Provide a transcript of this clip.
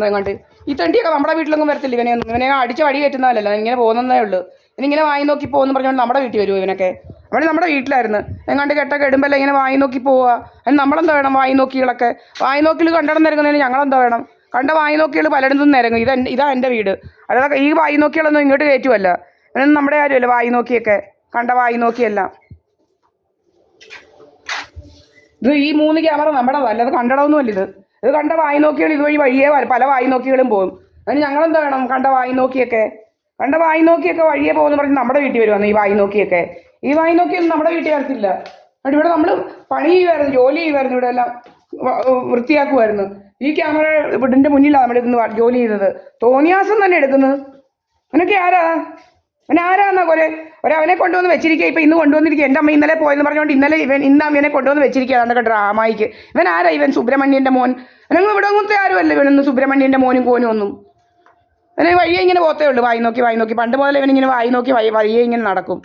എങ്ങോട്ട് ഈ തണ്ടിയൊക്കെ നമ്മുടെ വീട്ടിലൊന്നും വരത്തില്ല. ഇവനെ അടിച്ച വടി കയറ്റുന്നതല്ലല്ലോ, ഇങ്ങനെ പോകുന്നതേ ഉള്ളൂ. ഇങ്ങനെ വായി നോക്കി പോകുന്നു പറഞ്ഞുകൊണ്ട് നമ്മുടെ വീട്ടിൽ വരുമോ ഇവനൊക്കെ? അവന് നമ്മുടെ വീട്ടിലായിരുന്നു. എങ്ങാണ്ട് കെട്ടൊക്കെ ഇടുമ്പല്ലേ ഇങ്ങനെ വായി നോക്കി പോവുക. അതിന് നമ്മളെന്താ വേണം? വായി നോക്കികളൊക്കെ വായി നോക്കികൾ കണ്ടിടം നിരങ്ങുന്നതിന് ഞങ്ങളെന്താ വേണം? കണ്ട വായി നോക്കികൾ പലയിടത്തും നിരങ്ങും. ഇതാ എൻ്റെ വീട്. അതായത് ഈ വായി നോക്കികളൊന്നും ഇങ്ങോട്ട് കയറ്റുമല്ല. ഇവനൊന്നും നമ്മുടെ കാര്യമല്ല. വായി നോക്കിയൊക്കെ കണ്ട വായി നോക്കിയെല്ലാം ഇത് ഈ 3 ക്യാമറ നമ്മുടെ അല്ലാതെ കണ്ടടമൊന്നുമല്ല. ഇത് കണ്ട വായി നോക്കികൾ ഇതുവഴി വഴിയേ പല വായി നോക്കികളും പോകും. അതിന് ഞങ്ങളെന്താ വേണം? കണ്ട വായി നോക്കിയൊക്കെ വഴിയെ പോകുമെന്ന് പറഞ്ഞ് നമ്മുടെ വീട്ടിൽ വരുവാന്ന് ഈ വായി നോക്കിയൊക്കെ. ഈ വായി നോക്കിയൊന്നും നമ്മുടെ വീട്ടിൽ വരത്തില്ല. എന്നിട്ട് ഇവിടെ നമ്മൾ പണി ചെയ്യുമായിരുന്നു, ജോലി ചെയ്യുമായിരുന്നു, ഇവിടെ എല്ലാം വൃത്തിയാക്കുമായിരുന്നു. ഈ ക്യാമറ വീടിൻ്റെ മുന്നിലാണ് നമ്മളിരുന്ന് ജോലി ചെയ്തത്. തോന്നിയാസം തന്നെ എടുക്കുന്നത്. അവനൊക്കെ ആരാന്നാ അവനെ കൊണ്ടുവന്ന് വെച്ചിരിക്കുക. ഇപ്പം ഇന്ന് കൊണ്ടുവന്നിരിക്കുക. എൻ്റെ അമ്മ ഇന്നലെ പോയെന്ന് പറഞ്ഞുകൊണ്ട് ഇന്ന് അവനെ കൊണ്ടുവന്ന് വെച്ചിരിക്കുക. അതൊക്കെ ഡ്രാമായിക്ക്. ഇവൻ സുബ്രഹ്മണ്യൻ്റെ മോൻ. അവനങ്ങ് ഇവിടെ ഒന്നത്തെ ആരുമല്ല. ഇവനൊന്നും സുബ്രഹ്മണ്യൻ്റെ മോനും കോനും ഒന്നും. അവനെ വഴിയെ ഇങ്ങനെ പോത്തേ ഉള്ളൂ. വായി നോക്കി പണ്ട് മുതൽ ഇവനിങ്ങനെ വായി നോക്കി വഴിയെ ഇങ്ങനെ നടക്കും.